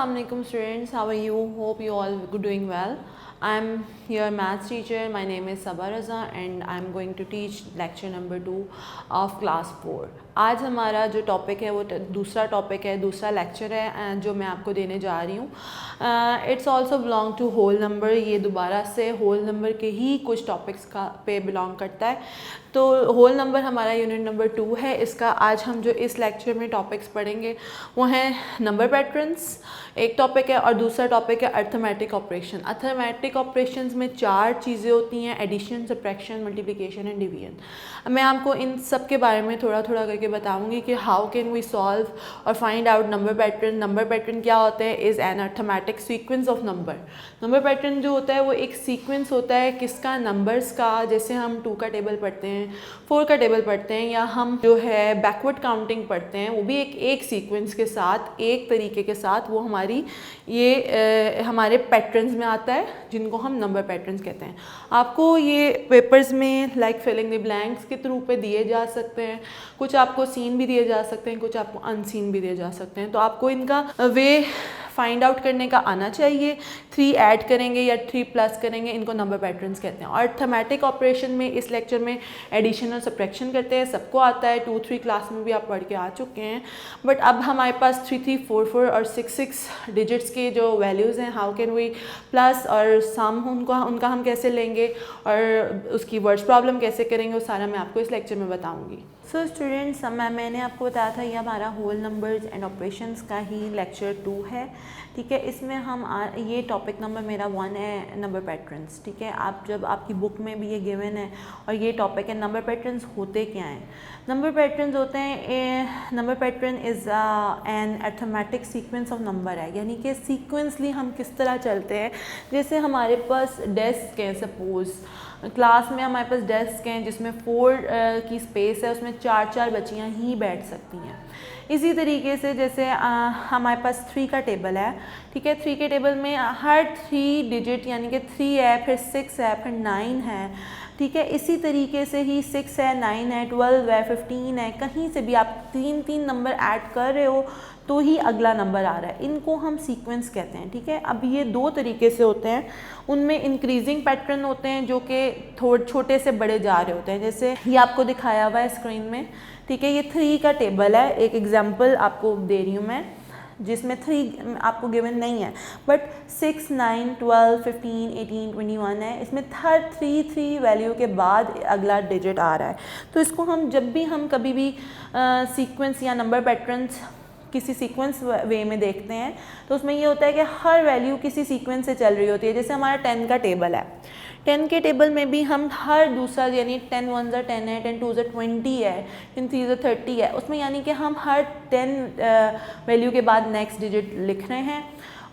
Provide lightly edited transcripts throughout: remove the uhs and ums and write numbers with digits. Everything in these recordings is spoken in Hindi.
Assalamualaikum students, how are you? Hope you all doing well. I'm your maths teacher. My name is Sabah Raza and I'm going to teach lecture number 2 of class 4. आज हमारा जो टॉपिक है वो दूसरा टॉपिक है, दूसरा लेक्चर है जो मैं आपको देने जा रही हूँ. It's also belong to whole number. ये दोबारा से होल नंबर के ही कुछ टॉपिक्स का पे बिलोंग करता है. तो होल नंबर हमारा यूनिट नंबर 2 है. इसका आज हम जो इस लेक्चर में टॉपिक्स पढ़ेंगे वो हैं नंबर पैटर्न्स, एक टॉपिक है, और दूसरा टॉपिक है अर्थमेटिक ऑपरेशन. अर्थमेटिक ऑपरेशंस में 4 चीज़ें होती हैं: addition, subtraction, multiplication and division. मैं आपको इन सब के बारे में थोड़ा थोड़ा करके बताऊंगी कि हाउ कैन वी सॉल्व और find out number pattern. Number pattern क्या होता है? Is an arithmetic sequence of number. Number pattern जो होता है वो एक सीक्वेंस होता है किसका? नंबर्स का. जैसे हम 2 का टेबल पढ़ते हैं, 4 का टेबल पढ़ते हैं, या हम जो है बैकवर्ड काउंटिंग पढ़ते हैं, वो भी एक सीक्वेंस के साथ, एक तरीके के साथ वो हमारी हमारे पैटर्न्स में आता है जिनको हम नंबर पैटर्न्स कहते हैं. आपको ये पेपर्स में लाइक फिलिंग द ब्लैंक्स के थ्रू पे दिए जा सकते हैं. कुछ आपको सीन भी दिए जा सकते हैं, कुछ आपको अनसीन भी दिए जा सकते हैं. तो आपको इनका वे फाइंड आउट करने का आना चाहिए. 3 ऐड करेंगे या 3 प्लस करेंगे, इनको नंबर पैटर्न्स कहते हैं. और अर्थमेटिक ऑपरेशन में इस लेक्चर में एडिशन और सब्ट्रैक्शन करते हैं. सबको आता है, 2-3 क्लास में भी आप पढ़ के आ चुके हैं. बट अब हमारे पास 3-3, 4-4 और 6-6 डिजिट्स के जो वैल्यूज़ हैं, हाउ कैन वी प्लस और सम उनका हम कैसे लेंगे और उसकी वर्ड्स प्रॉब्लम कैसे करेंगे, वो सारा मैं आपको इस लेक्चर में बताऊँगी. सो स्टूडेंट्स, मैंने आपको बताया था ये हमारा होल नंबर्स एंड ऑपरेशंस का ही लेक्चर 2 है. ठीक है, इसमें हम ये टॉपिक नंबर मेरा 1 है, नंबर पैटर्न्स. ठीक है, आप जब आपकी बुक में भी ये गिवन है और ये टॉपिक है. नंबर पैटर्न्स होते क्या हैं? नंबर पैटर्न्स होते हैं, number pattern is an arithmetic sequence of number है, यानी कि सीक्वेंसली हम किस तरह चलते हैं. जैसे हमारे पास डेस्क है, सपोज़ क्लास में हमारे पास डेस्क हैं जिसमें 4 की स्पेस है, उसमें 4-4 बच्चियाँ ही बैठ सकती हैं. इसी तरीके से जैसे हमारे पास 3 का टेबल है. ठीक है, 3 के टेबल में हर 3 डिजिट यानी कि 3 है, फिर 6 है, फिर 9 है. ठीक है, इसी तरीके से ही 6 है, 9 है, 12 है, 15 है. कहीं से भी आप 3-3 नंबर ऐड कर रहे हो तो ही अगला नंबर आ रहा है. इनको हम सीक्वेंस कहते हैं. ठीक है, अब ये 2 तरीके से होते हैं. उनमें इंक्रीजिंग पैटर्न होते हैं जो कि थोड़े छोटे से बड़े जा रहे होते हैं. जैसे ये आपको दिखाया हुआ है स्क्रीन में. ठीक है, ये 3 का टेबल है. एक एग्जांपल आपको दे रही हूँ मैं जिसमें 3 आपको गिवन नहीं है, बट 6, 9, 12, 15, 18, 21 है. इसमें हर 3 वैल्यू के बाद अगला डिजिट आ रहा है. तो इसको हम जब भी हम कभी भी सीक्वेंस या नंबर पैटर्न्स किसी सीक्वेंस वे में देखते हैं तो उसमें ये होता है कि हर वैल्यू किसी सीक्वेंस से चल रही होती है. जैसे हमारा 10 का टेबल है, 10 के टेबल में भी हम हर दूसरा, यानी 10 1 10 है, 10 2 20 है, 10 3 30 है, उसमें यानी कि हम हर 10 वैल्यू के बाद नेक्स्ट डिजिट लिख रहे हैं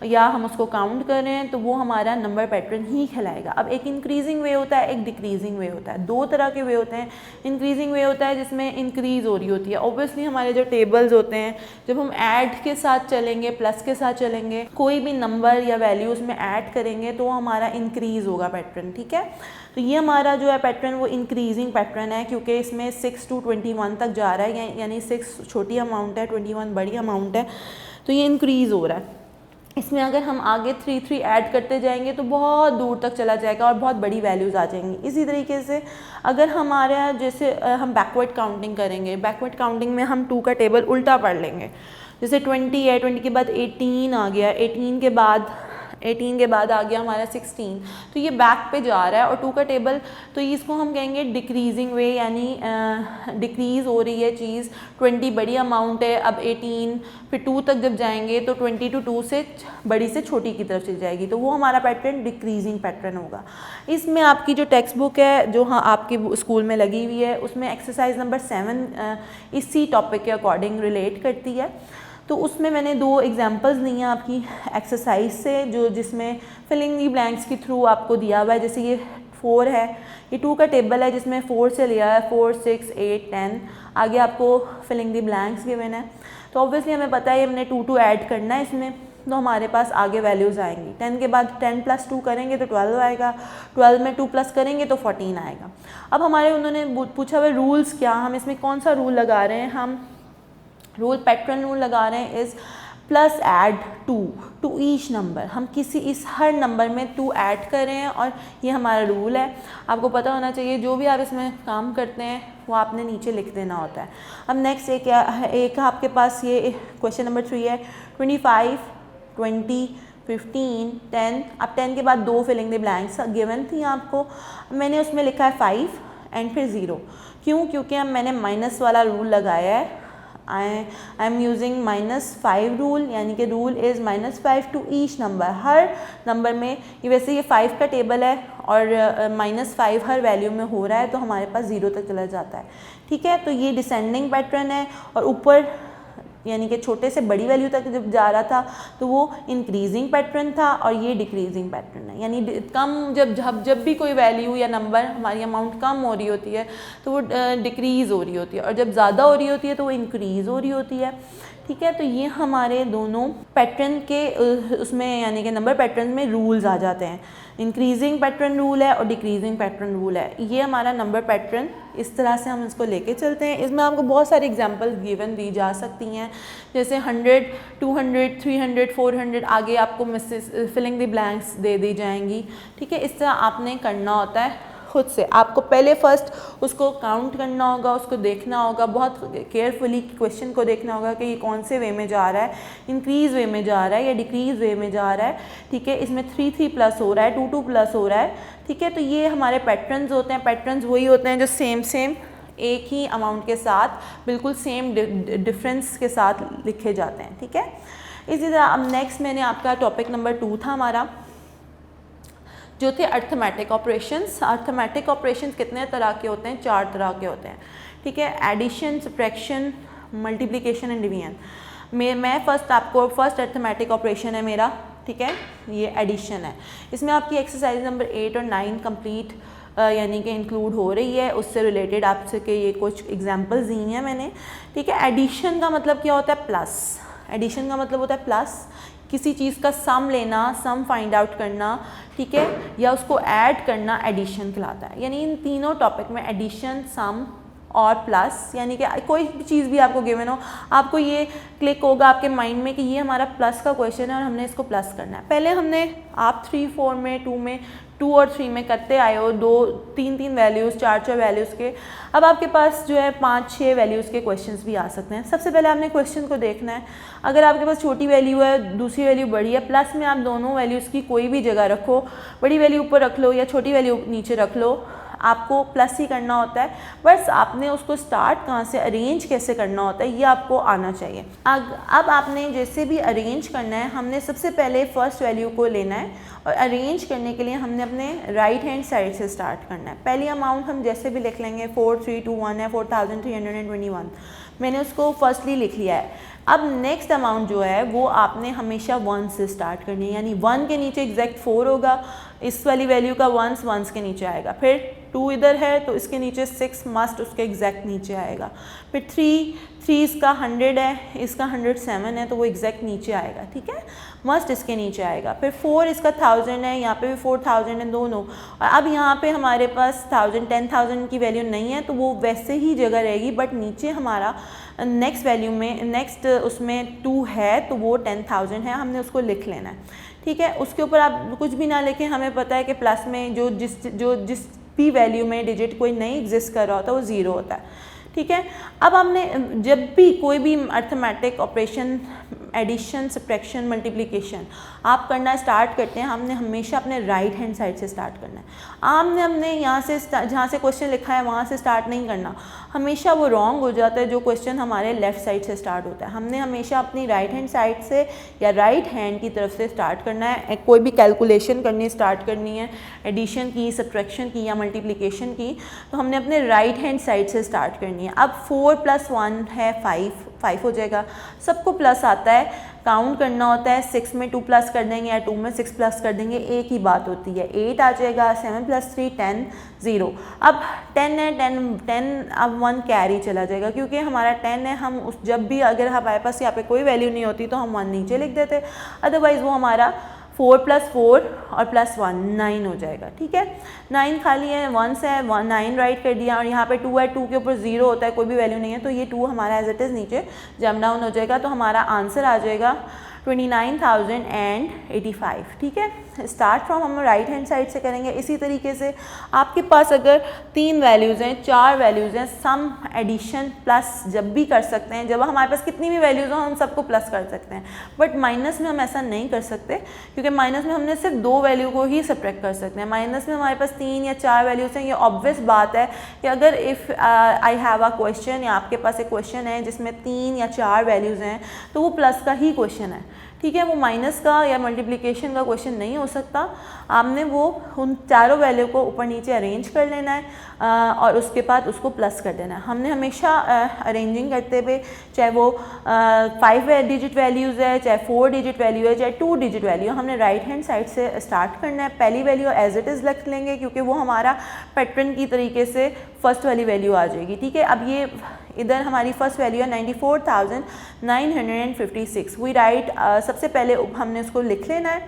या हम उसको काउंट कर रहे हैं, तो वो हमारा नंबर पैटर्न ही कहलाएगा. अब एक इंक्रीजिंग वे होता है, एक डिक्रीजिंग वे होता है. 2 तरह के वे होते हैं. इंक्रीजिंग वे होता है जिसमें इंक्रीज़ हो रही होती है. ऑब्वियसली हमारे जो टेबल्स होते हैं, जब हम ऐड के साथ चलेंगे, प्लस के साथ चलेंगे, कोई भी नंबर या वैल्यू उसमें ऐड करेंगे तो हमारा इंक्रीज़ होगा पैटर्न. ठीक है, तो ये हमारा जो है पैटर्न वो इंक्रीजिंग पैटर्न है क्योंकि इसमें 6 to 21 तक जा रहा है, यानी 6 छोटी अमाउंट है, 21 बड़ी अमाउंट है, तो ये इंक्रीज़ हो रहा है. इसमें अगर हम आगे 3 ऐड करते जाएंगे तो बहुत दूर तक चला जाएगा और बहुत बड़ी वैल्यूज़ आ जाएंगी. इसी तरीके से अगर हमारा जैसे हम बैकवर्ड काउंटिंग करेंगे, बैकवर्ड काउंटिंग में हम 2 का टेबल उल्टा पढ़ लेंगे. जैसे 20 है, 20 के बाद 18 आ गया, 18 के बाद आ गया हमारा 16, तो ये बैक पे जा रहा है. और 2 का टेबल, तो इसको हम कहेंगे डिक्रीजिंग वे, यानी डिक्रीज़ हो रही है चीज़. 20 बड़ी अमाउंट है, अब 18, फिर 2 तक जब जाएंगे तो 20 to 2 से बड़ी से छोटी की तरफ चली जाएगी, तो वो हमारा पैटर्न डिक्रीजिंग पैटर्न होगा. इसमें आपकी जो टेक्स्ट बुक है जो आपकी स्कूल में लगी हुई है, उसमें एक्सरसाइज नंबर 7 इसी टॉपिक के अकॉर्डिंग रिलेट करती है. तो उसमें मैंने 2 एग्जांपल्स दी हैं आपकी एक्सरसाइज से, जिसमें फिलिंग दी ब्लैंक्स के थ्रू आपको दिया हुआ है. जैसे ये 4 है, ये 2 का टेबल है जिसमें 4 से लिया है, 4, 6, 8, 10. आगे आपको फिलिंग दी ब्लैंक्स गिवन है, तो ऑब्वियसली हमें पता है हमने 2 ऐड करना है इसमें, तो हमारे पास आगे वैल्यूज़ आएंगी. 10 के बाद 10 + 2 करेंगे तो 12 आएगा, 12 में 2 प्लस करेंगे तो 14 आएगा. अब हमारे उन्होंने पूछा हुआ रूल्स क्या, हम इसमें कौन सा रूल लगा रहे हैं. हम रूल पैटर्न रूल लगा रहे हैं. Is plus add 2 to each number, हम किसी इस हर नंबर में 2 ऐड कर रहे हैं और ये हमारा रूल है, आपको पता होना चाहिए। जो भी आप इसमें काम करते हैं वो आपने नीचे लिख देना होता है। अब नेक्स्ट एक आपके पास ये क्वेश्चन नंबर 3 है, 25, 20, 15, 10। अब 10 के बाद 2 फिलिंग द ब्लैंक्स गिवन थी आपको, मैंने उसमें लिखा है 5 एंड फिर 0। क्यों? क्योंकि अब मैंने माइनस वाला रूल लगाया है, आई एम यूजिंग -5 रूल, यानी कि rule is -5 to each number. हर नंबर में ये वैसे ये 5 का टेबल है और -5 हर वैल्यू में हो रहा है तो हमारे पास 0 तक चला जाता है, ठीक है। तो ये डिसेंडिंग पैटर्न है और ऊपर यानी कि छोटे से बड़ी वैल्यू तक जब जा रहा था तो वो इंक्रीजिंग पैटर्न था और ये डिक्रीजिंग पैटर्न है, यानी कम जब भी कोई वैल्यू या नंबर हमारी अमाउंट कम हो रही होती है तो वो डिक्रीज़ हो रही होती है और जब ज़्यादा हो रही होती है तो वो इंक्रीज़ हो रही होती है, ठीक है। तो ये हमारे दोनों पैटर्न के उसमें यानी कि नंबर पैटर्न में रूल्स आ जाते हैं, इंक्रीजिंग पैटर्न रूल है और डिक्रीजिंग पैटर्न रूल है। ये हमारा नंबर पैटर्न इस तरह से हम इसको लेके चलते हैं। इसमें आपको बहुत सारी एग्जांपल्स गिवन दी जा सकती हैं, जैसे 100, 200, 300, 400, आगे आपको फिलिंग द ब्लैंक्स दे दी जाएंगी, ठीक है। इस तरह आपने करना होता है खुद से। आपको पहले फर्स्ट उसको काउंट करना होगा, उसको देखना होगा, बहुत केयरफुली क्वेश्चन को देखना होगा कि ये कौन से वे में जा रहा है, इंक्रीज़ वे में जा रहा है या डिक्रीज़ वे में जा रहा है, ठीक है। इसमें 3 प्लस हो रहा है, 2 प्लस हो रहा है, ठीक है। तो ये हमारे पैटर्न्स होते हैं। पैटर्न्स वही होते हैं जो सेम एक ही अमाउंट के साथ बिल्कुल सेम डिफरेंस के साथ लिखे जाते हैं, ठीक है। इसी तरह अब नेक्स्ट मैंने आपका टॉपिक नंबर 2 था हमारा, जो थे अर्थमेटिक ऑपरेशंस। अर्थमेटिक ऑपरेशंस कितने तरह के होते हैं? 4 तरह के होते हैं, ठीक है। Addition, subtraction, multiplication and division. मैं फर्स्ट अर्थमेटिक ऑपरेशन है मेरा, ठीक है, ये एडिशन है। इसमें आपकी एक्सरसाइज नंबर 8 और 9 कंप्लीट यानी कि इंक्लूड हो रही है, उससे रिलेटेड आपसे के ये कुछ एग्जांपल्स दी हैं मैंने, ठीक है। एडिशन का मतलब क्या होता है? प्लस। एडिशन का मतलब होता है प्लस, किसी चीज़ का सम लेना, सम फाइंड आउट करना, ठीक है, या उसको ऐड करना एडिशन कहलाता है। यानी इन तीनों टॉपिक में एडिशन, सम और प्लस, यानी कि कोई भी चीज़ भी आपको गिवन हो, आपको ये क्लिक होगा आपके माइंड में कि ये हमारा प्लस का क्वेश्चन है और हमने इसको प्लस करना है। पहले हमने आप 3, 4 में 2 और 3 में करते आए हो, 2, 3 वैल्यूज़, 4 वैल्यूज़ के। अब आपके पास जो है 5, 6 वैल्यूज़ के क्वेश्चंस भी आ सकते हैं। सबसे पहले आपने क्वेश्चन को देखना है। अगर आपके पास छोटी वैल्यू है, दूसरी वैल्यू बड़ी है, प्लस में आप दोनों वैल्यूज़ की कोई भी जगह रखो, बड़ी वैल्यू ऊपर रख लो या छोटी वैल्यू नीचे रख लो, आपको प्लस ही करना होता है। बस आपने उसको स्टार्ट कहाँ से, अरेंज कैसे करना होता है, ये आपको आना चाहिए। अब आपने जैसे भी अरेंज करना है, हमने सबसे पहले फर्स्ट वैल्यू को लेना है और अरेंज करने के लिए हमने अपने राइट हैंड साइड से स्टार्ट करना है। पहली अमाउंट हम जैसे भी लिख लेंगे, 4321 है, 4321, मैंने उसको फर्स्टली लिख लिया है। अब नेक्स्ट अमाउंट जो है वो आपने हमेशा 1 से स्टार्ट करनी है, यानी 1 के नीचे एग्जैक्ट 4 होगा, इस वाली वैल्यू का 1 के नीचे आएगा, फिर 2 इधर है तो इसके नीचे 6 मस्ट उसके एग्जैक्ट नीचे आएगा, फिर 3 इसका 100 है, इसका 107 है तो वो एग्जैक्ट नीचे आएगा, ठीक है, मस्ट इसके नीचे आएगा, फिर 4 इसका 1000 है, यहाँ पे भी 4000 है, दोनों। और अब यहाँ पे हमारे पास 10,000 की वैल्यू नहीं है तो वो वैसे ही जगह रहेगी, बट नीचे हमारा नेक्स्ट वैल्यू में नेक्स्ट उसमें 2 है तो वो 10,000 है, हमने उसको लिख लेना है, ठीक है। उसके ऊपर आप कुछ भी ना लिखें, हमें पता है कि प्लस में जो जिस भी वैल्यू में डिजिट कोई नहीं एग्जिस्ट कर रहा होता है वो 0 होता है, ठीक है। अब हमने जब भी कोई भी arithmetic operation, addition, subtraction, multiplication आप करना स्टार्ट करते हैं, हमने हमेशा अपने राइट हैंड साइड से स्टार्ट करना है। हमने यहाँ से जहाँ से क्वेश्चन लिखा है वहाँ से स्टार्ट नहीं करना, हमेशा वो रॉन्ग हो जाता है जो क्वेश्चन हमारे लेफ़्ट साइड से स्टार्ट होता है। हमने हमेशा अपनी राइट हैंड साइड से या राइट हैंड की तरफ से स्टार्ट करना है। कोई भी कैलकुलेशन स्टार्ट करनी है, एडिशन की, सब्ट्रैक्शन की या मल्टीप्लिकेशन की, तो हमने अपने राइट हैंड साइड से स्टार्ट करनी है। अब 4 + 1 है 5 हो जाएगा, सबको प्लस आता है, काउंट करना होता है, 6 में 2 प्लस कर देंगे या 2 में 6 प्लस कर देंगे, एक ही बात होती है। 8 आ जाएगा, 7 + 3 10, 0। अब 10 है, 10 अब 1 कैरी चला जाएगा, क्योंकि हमारा 10 है, हम जब भी अगर हमारे पास यहाँ पे कोई वैल्यू नहीं होती तो हम 1 नीचे लिख देते, अदरवाइज़ वो हमारा 4 + 4 और +1 9 हो जाएगा, ठीक है। 9 खाली है, 1 से 9 राइट कर दिया, और यहाँ पे 2 है, 2 के ऊपर 0 होता है, कोई भी वैल्यू नहीं है, तो ये 2 हमारा एज इट इज़ नीचे जम डाउन हो जाएगा, तो हमारा आंसर आ जाएगा 29,085, ठीक है। स्टार्ट फ्रॉम हम राइट हैंड साइड से करेंगे। इसी तरीके से आपके पास अगर 3 वैल्यूज़ हैं, 4 वैल्यूज़ हैं, सम एडिशन प्लस जब भी कर सकते हैं, जब हमारे पास कितनी भी वैल्यूज़ हो हम सबको प्लस कर सकते हैं, बट माइनस में हम ऐसा नहीं कर सकते, क्योंकि माइनस में हमने सिर्फ 2 वैल्यू को ही सब्ट्रैक्ट कर सकते हैं। माइनस में हमारे पास 3 या 4 वैल्यूज़ हैं। ये ऑब्वियस बात है कि अगर if I have a question, या आपके पास एक क्वेश्चन है जिसमें 3 या 4 वैल्यूज़ हैं, तो वो प्लस का ही क्वेश्चन है, ठीक है। वो माइनस का या मल्टीप्लिकेशन का क्वेश्चन नहीं हो सकता। आपने वो उन चारों वैल्यू को ऊपर नीचे अरेंज कर लेना है, और उसके बाद उसको प्लस कर देना है। हमने हमेशा अरेंजिंग करते हुए, चाहे वो 5 डिजिट वैल्यूज़ है, चाहे 4 डिजिट वैल्यू है, चाहे 2 डिजिट वैल्यू, हमने राइट हैंड साइड से स्टार्ट करना है। पहली वैल्यू एज इट इज़ रख लेंगे, क्योंकि वो हमारा पैटर्न की तरीके से फर्स्ट वाली वैल्यू आ जाएगी, ठीक है। अब ये इधर हमारी फर्स्ट वैल्यू है 94,956। वी राइट, सबसे पहले हमने उसको लिख लेना है।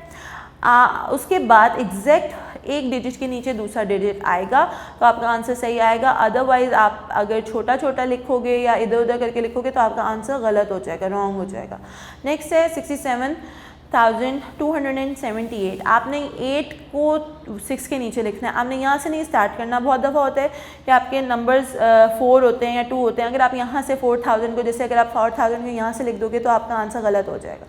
उसके बाद एग्जैक्ट एक डिजिट के नीचे दूसरा डिजिट आएगा तो आपका आंसर सही आएगा। अदरवाइज़ आप अगर छोटा छोटा लिखोगे या इधर उधर करके लिखोगे तो आपका आंसर गलत हो जाएगा, रॉन्ग हो जाएगा। नेक्स्ट है 67,278। आपने 8 को 6 के नीचे लिखना है, आपने यहाँ से नहीं स्टार्ट करना। बहुत दफ़ा होता है कि आपके नंबर्स 4 होते हैं या 2 होते हैं, अगर आप यहाँ से 4,000 को, जैसे अगर आप 4,000 को यहाँ से लिख दोगे तो आपका आंसर गलत हो जाएगा,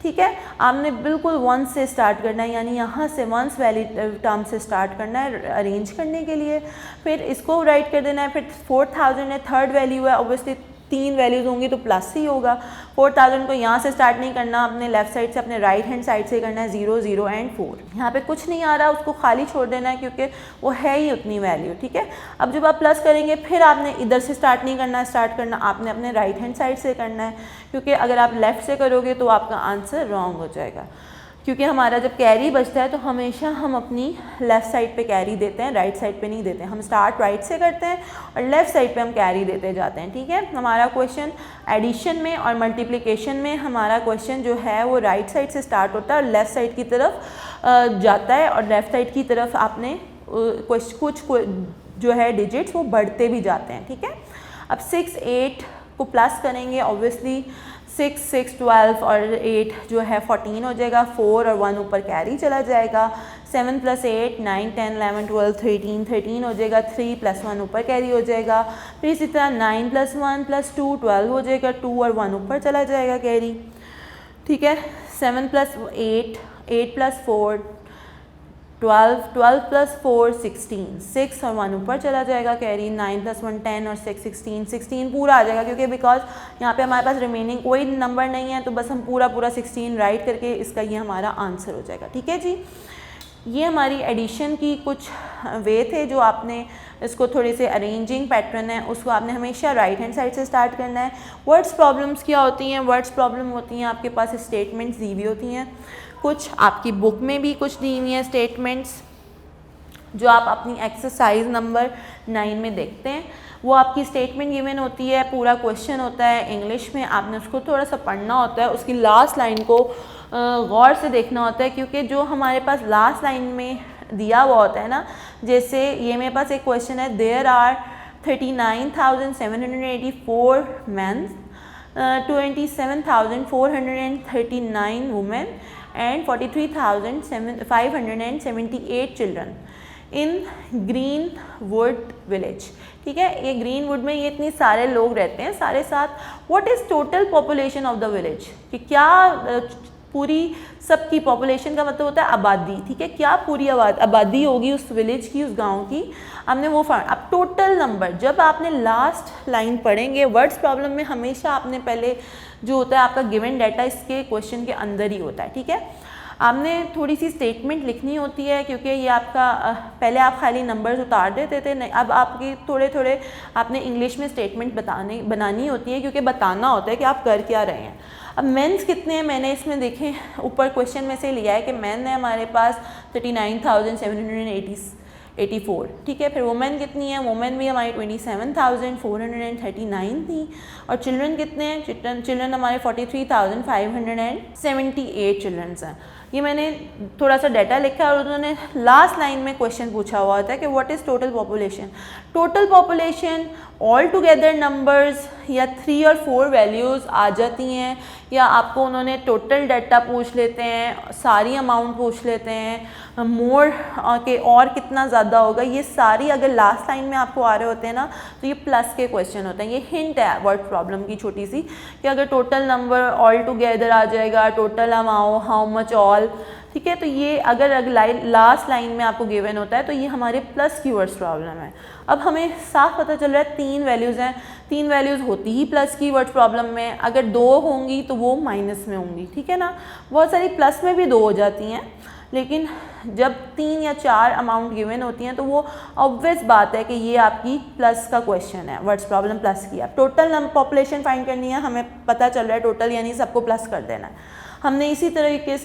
ठीक है। आपने बिल्कुल 1 से स्टार्ट करना है, यानी यहाँ से 1 वाली टर्म से स्टार्ट करना है अरेंज करने के लिए। फिर इसको राइट कर देना है। फिर 4,000 है, थर्ड वैल्यू है, ऑब्वियसली 3 वैल्यूज़ होंगी तो प्लस ही होगा। 4,000 को यहाँ से स्टार्ट नहीं करना, अपने लेफ्ट साइड से, अपने राइट हैंड साइड से करना है। 0 0 एंड 4, यहाँ पे कुछ नहीं आ रहा, उसको खाली छोड़ देना है क्योंकि वो है ही उतनी वैल्यू, ठीक है। अब जब आप प्लस करेंगे फिर आपने इधर से स्टार्ट नहीं करना, आपने अपने राइट हैंड साइड से करना है, क्योंकि अगर आप लेफ़्ट से करोगे तो आपका आंसर रॉन्ग हो जाएगा। क्योंकि हमारा जब कैरी बचता है तो हमेशा हम अपनी लेफ़्ट साइड पे कैरी देते हैं, राइट साइड पे नहीं देते हैं। हम स्टार्ट राइट से करते हैं और लेफ़्ट साइड पे हम कैरी देते जाते हैं, ठीक है। हमारा क्वेश्चन एडिशन में और मल्टीप्लिकेशन में हमारा क्वेश्चन जो है वो राइट साइड से स्टार्ट होता है और लेफ़्ट साइड की तरफ जाता है, और लेफ़्ट साइड की तरफ आपने कुछ जो है डिजिट्स वो बढ़ते भी जाते हैं, ठीक है। अब 6 8 को प्लस करेंगे, ऑब्वियसली 6 6 12 और 8 जो है 14 हो जाएगा। 4 और 1 ऊपर कैरी चला जाएगा। 7 + 8 9 10 11 12 13 13 हो जाएगा। 3 + 1 ऊपर कैरी हो जाएगा। फिर इसी तरह 9 + 1 + 2 12 हो जाएगा। 2 और 1 ऊपर चला जाएगा कैरी, ठीक है। 7 + 8 8 + 4 12 12 + 4 16 6 और 1 ऊपर चला जाएगा कैरी। 9 + 1 10 और 6 16 16 पूरा आ जाएगा, क्योंकि बिकॉज यहाँ पे हमारे पास रिमेनिंग कोई नंबर नहीं है, तो बस हम पूरा 16 राइट करके इसका ये हमारा आंसर हो जाएगा, ठीक है जी। ये हमारी एडिशन की कुछ वे थे जो आपने इसको थोड़े से अरेंजिंग पैटर्न है, उसको आपने हमेशा राइट हैंड साइड से स्टार्ट करना है। वर्ड्स प्रॉब्लम्स क्या होती हैं? वर्ड्स प्रॉब्लम होती हैं आपके पास स्टेटमेंट्स दी हुई होती हैं, कुछ आपकी बुक में भी कुछ दी हुई हैं स्टेटमेंट्स जो आप अपनी एक्सरसाइज नंबर 9 में देखते हैं। वो आपकी स्टेटमेंट गिवन होती है, पूरा क्वेश्चन होता है इंग्लिश में, आपने उसको थोड़ा सा पढ़ना होता है, उसकी लास्ट लाइन को गौर से देखना होता है, क्योंकि जो हमारे पास लास्ट लाइन में दिया हुआ होता है ना, जैसे ये मेरे पास एक क्वेश्चन है, there are 39,784 mens, 27,439 women and 43,578 children in Greenwood village, ठीक है। ये ग्रीनवुड में ये इतने सारे लोग रहते हैं सारे साथ। What is total population of the village, कि क्या पूरी सबकी पॉपुलेशन का मतलब होता है आबादी, ठीक है। क्या पूरी आबादी होगी उस विलेज की, उस गांव की, हमने वो अब टोटल नंबर जब आपने लास्ट लाइन पढ़ेंगे, वर्ड्स प्रॉब्लम में हमेशा आपने पहले जो होता है आपका गिवन डाटा इसके क्वेश्चन के अंदर ही होता है, ठीक है। आपने थोड़ी सी स्टेटमेंट लिखनी होती है, क्योंकि ये आपका पहले आप खाली नंबर्स उतार देते थे, नहीं, अब आपकी थोड़े थोड़े आपने इंग्लिश में स्टेटमेंट बनानी होती है, क्योंकि बताना होता है कि आप कर क्या रहे हैं। अब मेंस कितने हैं, मैंने इसमें देखें ऊपर क्वेश्चन में से लिया है कि मेन है हमारे पास 39,784, ठीक है। फिर वुमेन कितनी है, वुमेन भी हमारी 27,439 थी। और चिल्ड्रन कितने हैं, चिल्ड्रन हमारे 43,578 चिल्ड्रंस हैं, ये मैंने थोड़ा सा डाटा लिखा है और उन्होंने लास्ट लाइन में क्वेश्चन पूछा हुआ होता है कि what is total population. Total population all together numbers या 3 और 4 वैल्यूज़ आ जाती हैं, या आपको उन्होंने टोटल डाटा पूछ लेते हैं, सारी अमाउंट पूछ लेते हैं, मोर के और कितना ज़्यादा होगा, ये सारी अगर लास्ट लाइन में आपको आ रहे होते हैं ना तो ये प्लस के क्वेश्चन होते हैं। ये हिंट है वर्ड प्रॉब्लम की छोटी सी कि अगर टोटल नंबर ऑल टुगेदर आ जाएगा, total amount, how much all, ठीक है, तो ये अगर लास्ट लाइन में आपको गिवन होता है तो ये हमारे प्लस की वर्ड्स प्रॉब्लम है। अब हमें साफ पता चल रहा है 3 वैल्यूज़ हैं, 3 वैल्यूज़ होती ही प्लस की वर्ड्स प्रॉब्लम में, अगर 2 होंगी तो वो माइनस में होंगी, ठीक है ना। बहुत सारी प्लस में भी 2 हो जाती हैं, लेकिन जब 3 या 4 अमाउंट गिवन होती हैं तो वो ऑब्वियस बात है कि ये आपकी प्लस का क्वेश्चन है, वर्ड्स प्रॉब्लम प्लस की है। टोटल पॉपुलेशन फाइंड करनी है, हमें पता चल रहा है टोटल यानी सबको प्लस कर देना है। हमने उसी तरीके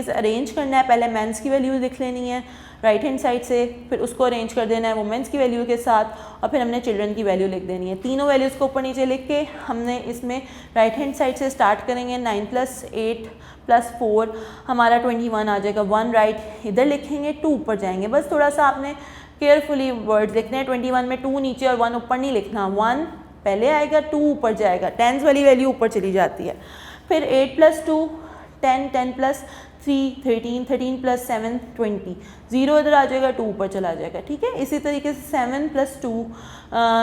से अरेंज करना है। पहले मेंस की वैल्यू लिख लेनी है राइट हैंड साइड से, फिर उसको अरेंज कर देना है वुमेंस की वैल्यू के साथ, और फिर हमने चिल्ड्रन की वैल्यू लिख देनी है। तीनों वैल्यूज़ को ऊपर नीचे लिख के हमने इसमें राइट हैंड साइड से स्टार्ट करेंगे। 9 + 8 + 4 हमारा 21 आ जाएगा। 1 राइट इधर लिखेंगे, 2 ऊपर जाएंगे। बस थोड़ा सा आपने केयरफुली वर्ड्स लिखने हैं। 21 में 2 नीचे और 1 ऊपर नहीं लिखना, 1 पहले आएगा, 2 ऊपर जाएगा, टेंस वाली वैल्यू ऊपर चली जाती है। फिर 8 + 2 10, 10 + 3 13, 13 + 7 20, 0 इधर आ जाएगा, 2 ऊपर चला जाएगा, ठीक है। इसी तरीके से 7 + 2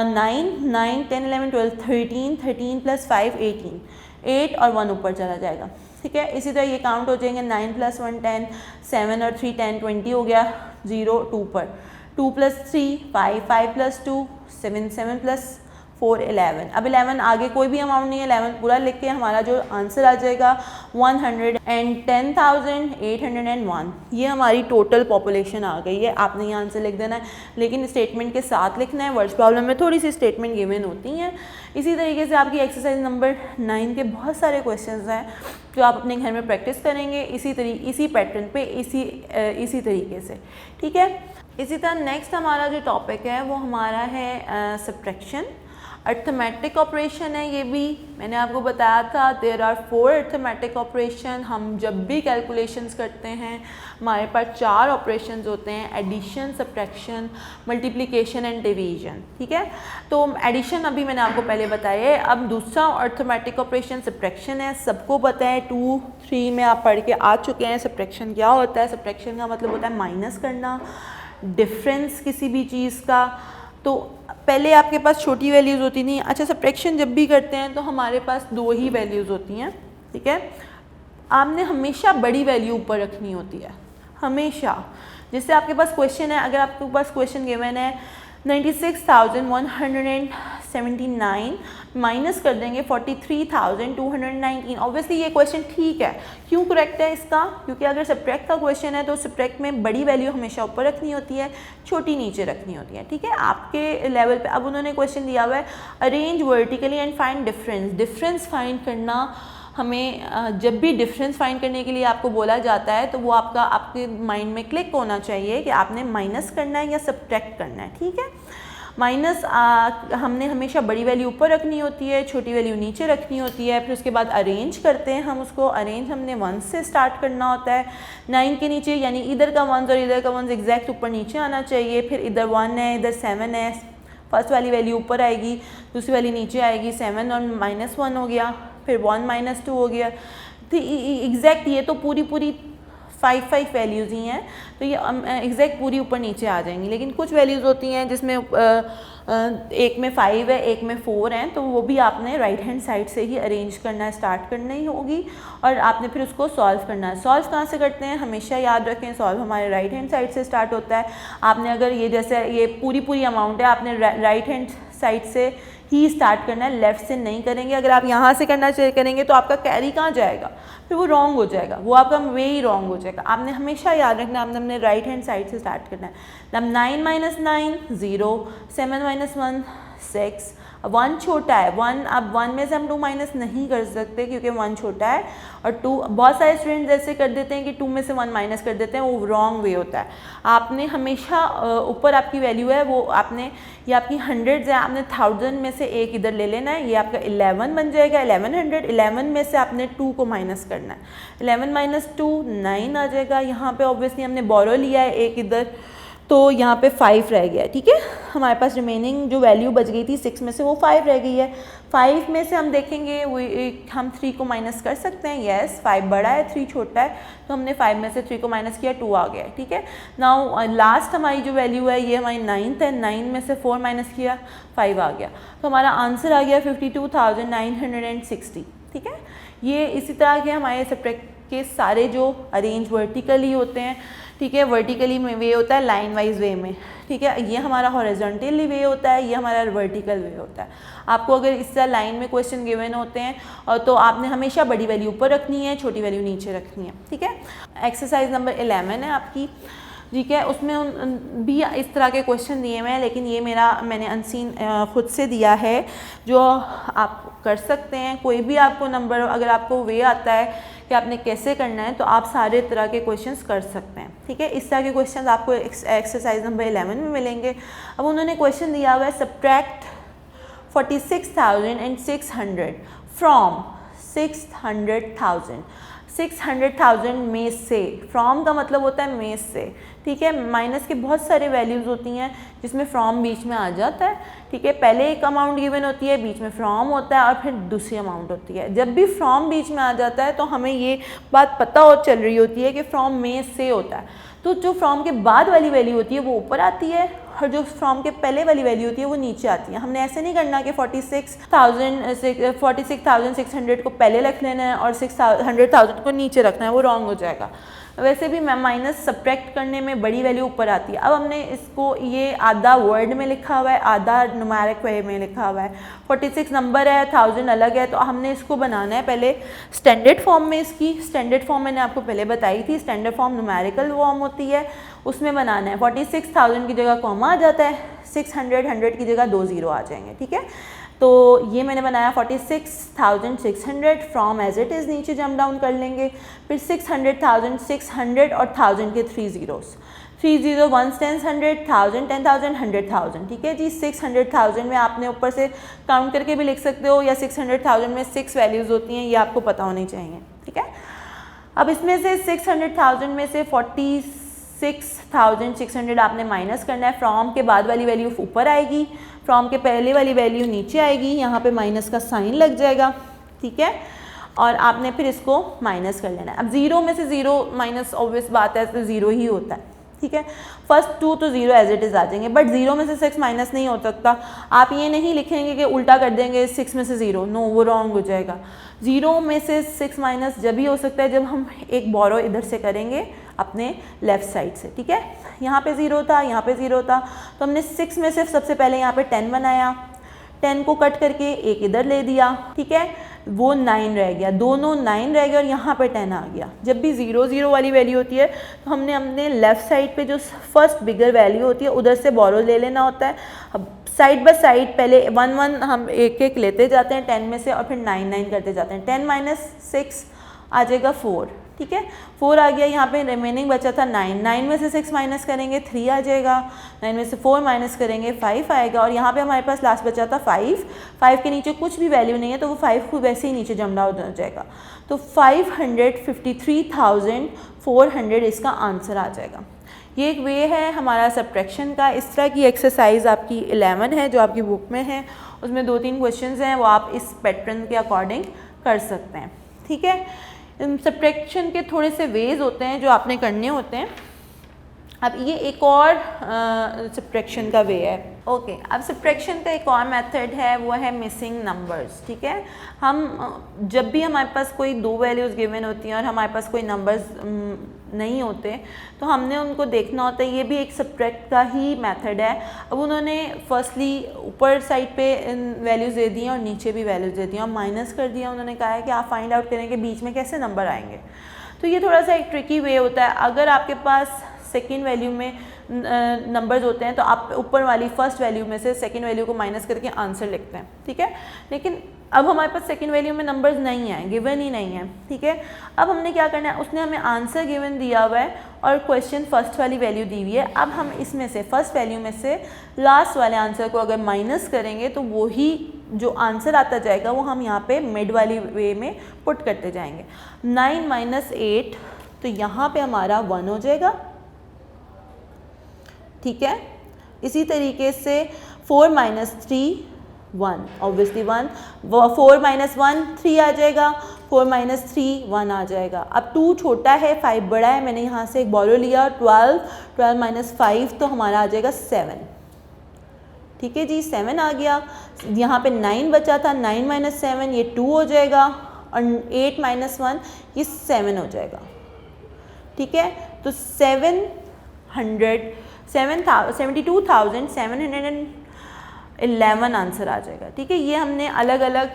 9, 9 10 11 12 13, 13 + 5 18, 8 और 1 ऊपर चला जाएगा, ठीक है। इसी तरह ये काउंट हो जाएंगे। 9 + 1 10, 7 और 3 10 20 हो गया, 0 2 पर, 2 + 3 5, 5 + 2 7, 7 + 4 11। अब 11 आगे कोई भी अमाउंट नहीं है, 11 पूरा लिख के हमारा जो आंसर आ जाएगा 110,801। ये हमारी टोटल पॉपुलेशन आ गई है। आपने ये आंसर लिख देना है, लेकिन स्टेटमेंट के साथ लिखना है। वर्ड्स प्रॉब्लम में थोड़ी सी स्टेटमेंट गिवन होती हैं। इसी तरीके से आपकी एक्सरसाइज नंबर 9 के बहुत सारे क्वेश्चंस हैं जो आप अपने घर में प्रैक्टिस करेंगे इसी पैटर्न पे, इसी तरीके से, ठीक है। इसी तरह नेक्स्ट हमारा जो टॉपिक है वो हमारा है सब्ट्रैक्शन। अर्थमेटिक ऑपरेशन है, ये भी मैंने आपको बताया था। There are 4 arithmetic operation. हम जब भी कैलकुलेशंस करते हैं हमारे पास 4 ऑपरेशंस होते हैं, addition, subtraction, multiplication and division, ठीक है। तो एडिशन अभी मैंने आपको पहले बताया है। अब दूसरा अर्थमेटिक ऑपरेशन सब्ट्रैक्शन है। सबको पता है, 2, 3 में आप पढ़ के आ चुके हैं सब्ट्रैक्शन क्या होता है। सब्ट्रैक्शन का मतलब होता है माइनस करना, डिफरेंस किसी भी चीज़ का। तो पहले आपके पास छोटी वैल्यूज़ होती थी। अच्छा, सब्ट्रैक्शन जब भी करते हैं तो हमारे पास 2 ही वैल्यूज़ होती हैं, ठीक है। आपने हमेशा बड़ी वैल्यू ऊपर रखनी होती है, हमेशा। जैसे आपके पास क्वेश्चन है, अगर आपके पास क्वेश्चन गिवन है 96,179 माइनस कर देंगे 43,219। ऑब्वियसली ये क्वेश्चन ठीक है। क्यों करेक्ट है इसका? क्योंकि अगर सब्ट्रैक्ट का क्वेश्चन है तो सब्ट्रैक्ट में बड़ी वैल्यू हमेशा ऊपर रखनी होती है, छोटी नीचे रखनी होती है, ठीक है, आपके लेवल पे। अब उन्होंने क्वेश्चन दिया हुआ है arrange vertically and find difference. Difference find करना, हमें जब भी डिफरेंस फाइंड करने के लिए आपको बोला जाता है तो वो आपके माइंड में क्लिक होना चाहिए कि आपने माइनस करना है या सब्ट्रैक्ट करना है, ठीक है। माइनस हमने हमेशा बड़ी वैल्यू ऊपर रखनी होती है, छोटी वैल्यू नीचे रखनी होती है। फिर उसके बाद अरेंज करते हैं हम उसको। अरेंज हमने 1 से स्टार्ट करना होता है। 9 के नीचे यानी इधर का 1 और इधर का 1 एग्जैक्ट ऊपर नीचे आना चाहिए। फिर इधर 1 है, इधर 7 है। फर्स्ट वाली वैल्यू ऊपर आएगी, दूसरी वाली नीचे आएगी। 7 और -1 हो गया, फिर 1 - 2 हो गया। तो एग्जैक्ट ये तो पूरी 5 वैल्यूज़ ही हैं, तो ये एग्जैक्ट पूरी ऊपर नीचे आ जाएंगी। लेकिन कुछ वैल्यूज़ होती हैं जिसमें एक में 5 है, एक में 4 हैं, तो वो भी आपने राइट हैंड साइड से ही अरेंज करना है, स्टार्ट करना ही होगी, और आपने फिर उसको सॉल्व करना है। सॉल्व कहाँ से करते हैं? हमेशा याद रखें, सॉल्व हमारे राइट हैंड साइड से स्टार्ट होता है। आपने अगर ये जैसे ये पूरी अमाउंट है, आपने राइट हैंड साइड से ही स्टार्ट करना है, लेफ़्ट से नहीं करेंगे। अगर आप यहाँ से करना करेंगे तो आपका कैरी कहाँ जाएगा? फिर वो रॉन्ग हो जाएगा, वो आपका वे ही रॉन्ग हो जाएगा। आपने हमेशा याद रखना, आपने अपने राइट हैंड साइड से स्टार्ट करना है। अब 9 - 9 0, 7 - 1 6, 1 छोटा है, 1, अब 1 में से हम 2 माइनस नहीं कर सकते क्योंकि 1 छोटा है, और 2, बहुत सारे स्टूडेंट्स ऐसे कर देते हैं कि 2 में से 1 माइनस कर देते हैं, वो रॉन्ग वे होता है। आपने हमेशा ऊपर आपकी वैल्यू है वो आपने, ये आपकी 100 है, आपने 1000 में से एक इधर ले लेना है, ये आपका 11 बन जाएगा, 1100, 11 में से आपने 2 को माइनस करना है, 11 माइनस 2 9 आ जाएगा। यहाँ पे ऑब्वियसली हमने बोरो लिया है एक इधर, तो यहाँ पे 5 रह गया है, ठीक है। हमारे पास रिमेनिंग जो वैल्यू बच गई थी 6 में से वो 5 रह गई है। 5 में से हम देखेंगे वो हम 3 को माइनस कर सकते हैं, येस 5 बड़ा है 3 छोटा है, तो हमने 5 में से 3 को माइनस किया, 2 आ गया, ठीक है। नाउ लास्ट हमारी जो वैल्यू है ये हमारी 9th है, 9 में से 4 माइनस किया, 5 आ गया, तो हमारा आंसर आ गया 52,960, ठीक है। ये इसी तरह के हमारे सब्ट्रैक्ट के सारे जो अरेंज वर्टिकली होते हैं, ठीक है, वर्टिकली में वे होता है लाइन वाइज वे में, ठीक है, ये हमारा हॉरिजॉन्टली वे होता है, ये हमारा वर्टिकल वे होता है। आपको अगर इस तरह लाइन में क्वेश्चन गिवन होते हैं तो आपने हमेशा बड़ी वैल्यू ऊपर रखनी है, छोटी वैल्यू नीचे रखनी है, ठीक है। एक्सरसाइज नंबर 11 है आपकी, ठीक है, उसमें भी इस तरह के क्वेश्चन दिए हुए हैं, लेकिन ये मैंने अनसीन खुद से दिया है जो आप कर सकते हैं। कोई भी आपको नंबर, अगर आपको वे आता है कि आपने कैसे करना है, तो आप सारे तरह के क्वेश्चंस कर सकते हैं, ठीक है। इस तरह के क्वेश्चंस आपको एक्सरसाइज नंबर 11 में मिलेंगे। अब उन्होंने क्वेश्चन दिया हुआ है सब्ट्रैक्ट 46,600 फ्रॉम 600,000, 600,000 में से, फ्रॉम का मतलब होता है में से, ठीक है। माइनस के बहुत सारे वैल्यूज़ होती हैं जिसमें फ्रॉम बीच में आ जाता है, ठीक है। पहले एक अमाउंट गिवन होती है, बीच में फ्रॉम होता है, और फिर दूसरी अमाउंट होती है। जब भी फ्रॉम बीच में आ जाता है तो हमें ये बात पता हो चल रही होती है कि फ्रॉम में से होता है, तो जो फ्रॉम के बाद वाली वैल्यू होती है वो ऊपर आती है, और जो फ्रॉम के पहले वाली वैल्यू होती है वो नीचे आती है। हमने ऐसे नहीं करना कि 46,600 को पहले रख लेना है और 100,000 को नीचे रखना है, वो रॉन्ग हो जाएगा। वैसे भी माइनस सब्ट्रैक्ट करने में बड़ी वैल्यू ऊपर आती है। अब हमने इसको, ये आधा वर्ड में लिखा हुआ है, आधा न्यूमेरिक वे में लिखा हुआ है। 46 नंबर है, 1000 अलग है, तो हमने इसको बनाना है पहले स्टैंडर्ड फॉर्म में। इसकी स्टैंडर्ड फॉर्म मैंने आपको पहले बताई थी, स्टैंडर्ड फॉर्म न्यूमेरिकल फॉर्म होती है, उसमें बनाना है। 46,000 की जगह कॉमा आ जाता है, 600 100 की जगह 2 0 आ जाएंगे, ठीक है। तो ये मैंने बनाया 46,600 फ्रॉम एज इट इज़, नीचे जंप डाउन कर लेंगे, फिर 600,000, 600 और 1000 के 3 zeros, 3 0 1 10 100 1000 10,000 100,000, ठीक है जी। 600,000 में आपने ऊपर से काउंट करके भी लिख सकते हो, या 600,000 में 6 वैल्यूज़ होती हैं, ये आपको पता होनी चाहिए, ठीक है। अब इसमें से 600,000 में से 46,600 आपने माइनस करना है। फ्रॉम के बाद वाली वैल्यू ऊपर आएगी, फ्रॉम के पहले वाली वैल्यू नीचे आएगी, यहाँ पे माइनस का साइन लग जाएगा, ठीक है, और आपने फिर इसको माइनस कर लेना है। अब 0 में से 0 माइनस ऑब्वियस बात है, तो 0 ही होता है, ठीक है। फर्स्ट 2 तो 0 एज इट इज़ आ जाएंगे, बट 0 में से 6 माइनस नहीं हो सकता। आप ये नहीं लिखेंगे कि उल्टा कर देंगे 6 में से 0, नो, वो रॉन्ग हो जाएगा। 0 में से 6 माइनस जब ही हो सकता है जब हम एक बोरो इधर से करेंगे अपने लेफ़्ट साइड से, ठीक है। यहाँ पे 0 था, यहाँ पे 0 था, तो हमने 6 में से सबसे पहले यहाँ पे 10 बनाया, 10 को कट करके एक इधर ले दिया, ठीक है, वो 9 रह गया, दोनों 9 रह गए, और यहाँ पे 10 आ गया। जब भी 0 0 वाली वैल्यू होती है तो हमने अपने लेफ़्ट साइड पे जो फर्स्ट बिगर वैल्यू होती है उधर से बोरो ले लेना होता है। अब साइड बाय साइड पहले 1 1 हम एक एक लेते जाते हैं 10 में से, और फिर 9 9 करते जाते हैं। 10 माइनस 6 आ जाएगा 4, ठीक है, 4 आ गया। यहाँ पे रिमेनिंग बचा था 9, 9 में से 6 माइनस करेंगे 3 आ जाएगा, 9 में से 4 माइनस करेंगे 5 आएगा, और यहाँ पे हमारे पास लास्ट बचा था 5, 5 के नीचे कुछ भी वैल्यू नहीं है, तो वो 5 को वैसे ही नीचे जंप डाउन हो जाएगा, तो 553,400 इसका आंसर आ जाएगा। ये एक वे है हमारा सब्ट्रैक्शन का। इस तरह की एक्सरसाइज आपकी 11 है जो आपकी बुक में है, उसमें 2-3 क्वेश्चंस हैं, वो आप इस पैटर्न के अकॉर्डिंग कर सकते हैं, ठीक है। सब्ट्रैक्शन के थोड़े से वेज होते हैं जो आपने करने होते हैं। अब ये एक और सब्ट्रैक्शन का वे है, ओके। अब सब्ट्रैक्शन का एक और मेथड है, वो है मिसिंग नंबर्स, ठीक है। हम जब भी हमारे पास कोई 2 वैल्यूज़ गिवन होती हैं और हमारे पास कोई नंबर्स नहीं होते, तो हमने उनको देखना होता है। ये भी एक सब्ट्रैक्ट का ही मेथड है। अब उन्होंने फर्स्टली ऊपर साइड पे वैल्यूज़ दे दी हैं और नीचे भी वैल्यूज़ दे दी हैं और माइनस कर दिया। उन्होंने कहा है कि आप फाइंड आउट करें कि बीच में कैसे नंबर आएंगे। तो ये थोड़ा सा एक ट्रिकी वे होता है। अगर आपके पास सेकेंड वैल्यू में नंबर्स होते हैं तो आप ऊपर वाली फर्स्ट वैल्यू में से सेकंड वैल्यू को माइनस करके आंसर लिखते हैं, ठीक है। लेकिन अब हमारे पास सेकंड वैल्यू में नंबर्स नहीं हैं, गिवन ही नहीं है, ठीक है। अब हमने क्या करना है, उसने हमें आंसर गिवन दिया हुआ है और क्वेश्चन फर्स्ट वाली वैल्यू दी हुई है। अब हम इसमें से फर्स्ट वैल्यू में से लास्ट वाले आंसर को अगर माइनस करेंगे तो वही जो आंसर आता जाएगा वो हम यहाँ पे मिड वाली वे में पुट करते जाएंगे। 9 - 8 तो यहाँ पे हमारा 1 हो जाएगा, ठीक है। इसी तरीके से 4 - 3 1, ऑब्वियसली 1, 4 - 1 3 आ जाएगा, 4 - 3 1 आ जाएगा। अब 2 छोटा है, 5 बड़ा है, मैंने यहाँ से एक बोरो लिया, 12 - 5 तो हमारा आ जाएगा 7, ठीक है जी, 7 आ गया। यहाँ पे 9 बचा था, 9 - 7 ये 2 हो जाएगा और 8 - 1 ये 7 हो जाएगा, ठीक है। तो 72,711 आंसर आ जाएगा, ठीक है। ये हमने अलग अलग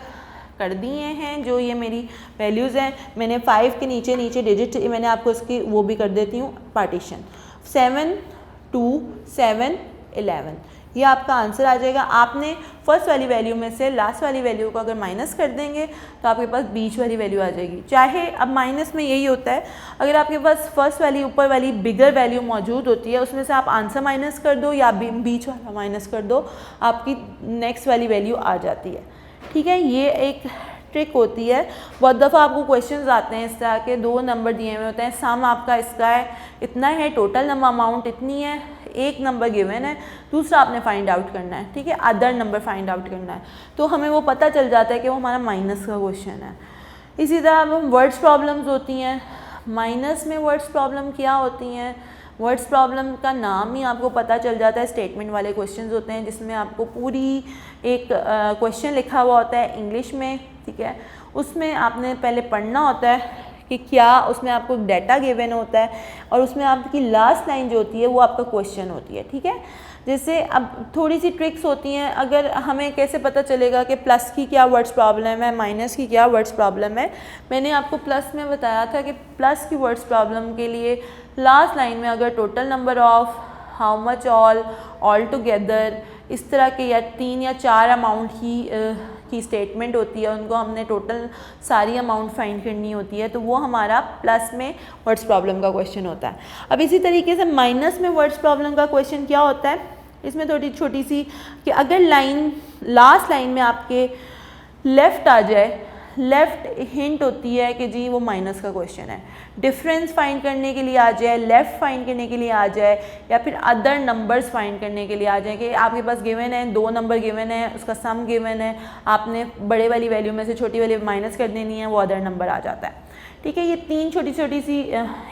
कर दिए हैं जो ये मेरी वैल्यूज़ हैं। मैंने 5 के नीचे नीचे डिजिट मैंने आपको इसकी वो भी कर देती हूँ पार्टीशन, 7 2 7 11 ये आपका आंसर आ जाएगा। आपने फर्स्ट वाली वैल्यू में से लास्ट वाली वैल्यू को अगर माइनस कर देंगे तो आपके पास बीच वाली वैल्यू आ जाएगी। चाहे अब माइनस में यही होता है, अगर आपके पास फर्स्ट वाली ऊपर वाली बिगर वैल्यू मौजूद होती है उसमें से आप आंसर माइनस कर दो या बीच वाला माइनस कर दो, आपकी नेक्स्ट वाली वैल्यू आ जाती है, ठीक है। ये एक ट्रिक होती है। बहुत दफ़ा आपको क्वेश्चंस आते हैं इस तरह के, 2 नंबर दिए हुए होते हैं, सम आपका इसका है इतना है, टोटल नंबर अमाउंट इतनी है, एक नंबर गिवन है, दूसरा आपने फाइंड आउट करना है, ठीक है, अदर नंबर फाइंड आउट करना है, तो हमें वो पता चल जाता है कि वो हमारा माइनस का क्वेश्चन है। इसी तरह अब वर्ड्स प्रॉब्लम्स होती हैं, माइनस में वर्ड्स प्रॉब्लम क्या होती हैं, वर्ड्स प्रॉब्लम का नाम ही आपको पता चल जाता है। स्टेटमेंट वाले क्वेश्चंस होते हैं जिसमें आपको पूरी एक क्वेश्चन लिखा हुआ होता है इंग्लिश में, ठीक है। उसमें आपने पहले पढ़ना होता है कि क्या उसमें आपको डाटा गिवन होता है और उसमें आपकी लास्ट लाइन जो होती है वो आपका क्वेश्चन होती है, ठीक है। जैसे अब थोड़ी सी ट्रिक्स होती हैं, अगर हमें कैसे पता चलेगा कि प्लस की क्या वर्ड्स प्रॉब्लम है, माइनस की क्या वर्ड्स प्रॉब्लम है। मैंने आपको प्लस में बताया था कि प्लस की वर्ड्स प्रॉब्लम के लिए लास्ट लाइन में अगर total number of, how much, all together, इस तरह के या 3 या 4 अमाउंट की स्टेटमेंट होती है, उनको हमने टोटल सारी अमाउंट फाइंड करनी होती है, तो वो हमारा प्लस में वर्ड्स प्रॉब्लम का क्वेश्चन होता है। अब इसी तरीके से माइनस में वर्ड्स प्रॉब्लम का क्वेश्चन क्या होता है, इसमें थोड़ी छोटी सी कि अगर लाइन लास्ट लाइन में आपके लेफ़्ट आ जाए, लेफ़्ट हिंट होती है कि जी वो माइनस का क्वेश्चन है, डिफरेंस फाइंड करने के लिए आ जाए, लेफ़्ट फाइंड करने के लिए आ जाए, या फिर अदर नंबर्स फाइंड करने के लिए आ जाए कि आपके पास गिवन है 2 नंबर गिवन है, उसका सम गिवन है, आपने बड़े वाली वैल्यू में से छोटी वाली माइनस कर देनी है, वो अदर नंबर आ जाता है, ठीक है। ये 3 छोटी छोटी सी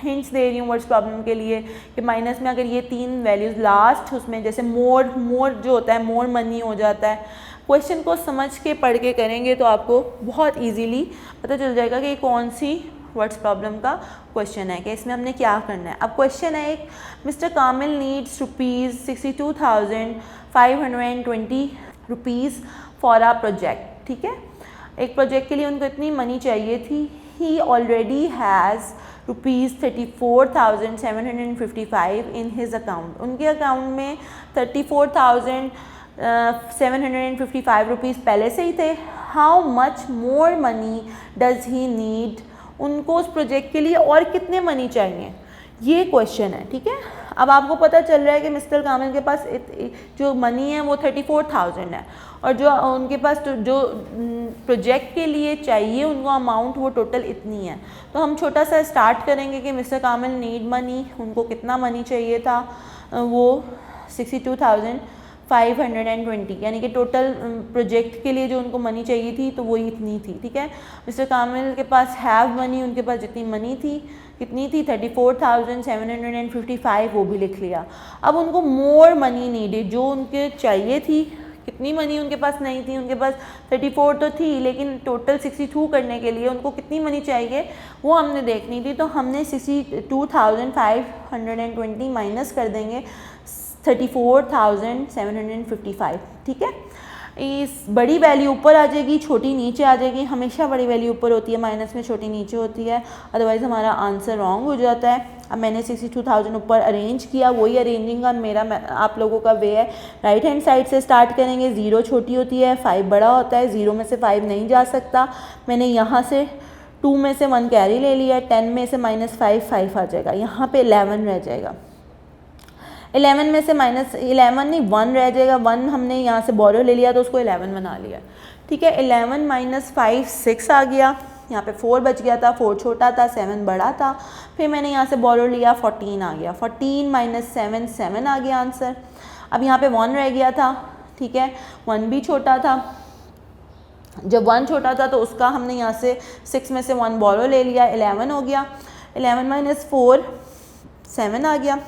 हिंट्स दे रही हूँ वर्ड्स प्रॉब्लम के लिए कि माइनस में अगर ये 3 वैल्यूज़ लास्ट उसमें जैसे मोर जो होता है, मोर मनी हो जाता है। क्वेश्चन को समझ के पढ़ के करेंगे तो आपको बहुत इजीली पता चल जाएगा कि कौन सी वर्ड्स प्रॉब्लम का क्वेश्चन है, कि इसमें हमने क्या करना है। अब क्वेश्चन है एक, mister Kamil needs ₹62,520 for uh project, ठीक है। एक प्रोजेक्ट के लिए उनको इतनी मनी चाहिए थी। He already has ₹34,755 in his account, उनके अकाउंट में 34,755 रुपीज़ पहले से ही थे। How much more money does he need, उनको उस प्रोजेक्ट के लिए और कितने मनी चाहिए, ये क्वेश्चन है, ठीक है। अब आपको पता चल रहा है कि मिस्टर कामिल के पास जो मनी है वो 34,000 है और जो उनके पास जो प्रोजेक्ट के लिए चाहिए उनको अमाउंट वो टोटल इतनी है। तो हम छोटा सा स्टार्ट करेंगे कि मिस्टर कामिल नीड मनी, उनको कितना मनी चाहिए था, वो 62,520, यानी कि टोटल प्रोजेक्ट के लिए जो उनको मनी चाहिए थी तो वो इतनी थी, ठीक है। मिस्टर कामिल के पास हैव मनी, उनके पास जितनी मनी थी कितनी थी 34,755, वो भी लिख लिया। अब उनको मोर मनी नीडेड, जो उनके चाहिए थी, कितनी मनी उनके पास नहीं थी, उनके पास 34 तो थी लेकिन टोटल 62 करने के लिए उनको कितनी मनी चाहिए वो हमने देखनी थी। तो हमने 62,520 माइनस कर देंगे 34,755, ठीक है। इस बड़ी वैल्यू ऊपर आ जाएगी, छोटी नीचे आ जाएगी, हमेशा बड़ी वैल्यू ऊपर होती है, माइनस में छोटी नीचे होती है, अदरवाइज़ हमारा आंसर रॉन्ग हो जाता है। अब मैंने 62,000 ऊपर अरेंज किया, वही अरेंजिंग का मेरा आप लोगों का वे है। राइट हैंड साइड से स्टार्ट करेंगे, 0 छोटी होती है, 5 बड़ा होता है, 0 में से 5 नहीं जा सकता। मैंने यहाँ से 2 में से 1 कैरी ले लिया, 10 में से -5 आ जाएगा, यहाँ पे 11 रह जाएगा। 11 में से -11 नहीं 1 रह जाएगा, 1 हमने यहाँ से बोरो ले लिया तो उसको 11 बना लिया, ठीक है। 11 - 5 6 आ गया, यहाँ पे 4 बच गया था, 4 छोटा था, 7 बड़ा था। फिर मैंने यहाँ से बोरो लिया, 14 आ गया, 14 - 7 7 आ गया आंसर। अब यहाँ पे 1 रह गया था, ठीक है, 1 भी छोटा था। जब 1 छोटा था तो उसका हमने यहाँ से 6 में से 1 बोरो ले लिया, 11 हो गया। 11 - 4 7 आ गया,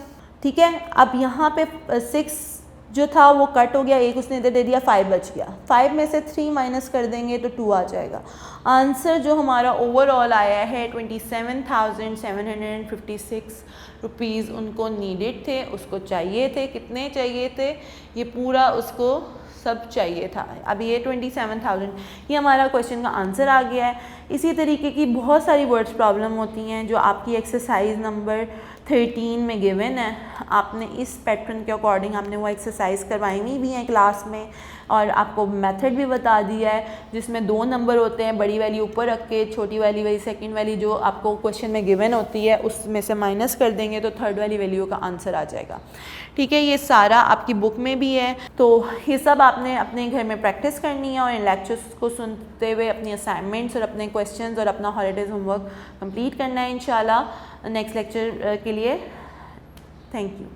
ठीक है। अब यहाँ पे 6 जो था वो कट हो गया, एक उसने दे दिया, 5 बच गया। 5 में से 3 माइनस कर देंगे तो 2 आ जाएगा। आंसर जो हमारा ओवरऑल आया है 27,756 रुपीज़ उनको नीडेड थे, उसको चाहिए थे। कितने चाहिए थे? ये पूरा उसको सब चाहिए था। अब ये 27,000 ये हमारा क्वेश्चन का आंसर आ गया है। इसी तरीके की बहुत सारी वर्ड्स प्रॉब्लम होती हैं जो आपकी एक्सरसाइज नंबर 13 में गिवन है। आपने इस पैटर्न के अकॉर्डिंग आपने वो एक्सरसाइज करवाई भी हैं क्लास में, और आपको मेथड भी बता दिया है जिसमें 2 नंबर होते हैं, बड़ी वैल्यू ऊपर रख के छोटी वाली वही सेकंड वाली जो आपको क्वेश्चन में गिवन होती है उसमें से माइनस कर देंगे तो थर्ड वाली वैल्यू का आंसर आ जाएगा, ठीक है। ये सारा आपकी बुक में भी है, तो ये सब आपने अपने घर में प्रैक्टिस करनी है और इन लेक्चर्स को सुनते हुए अपनी असाइनमेंट्स और अपने क्वेश्चंस और अपना हॉलीडेज होमवर्क कंप्लीट करना है इंशाल्लाह नेक्स्ट लेक्चर के लिए। Thank you.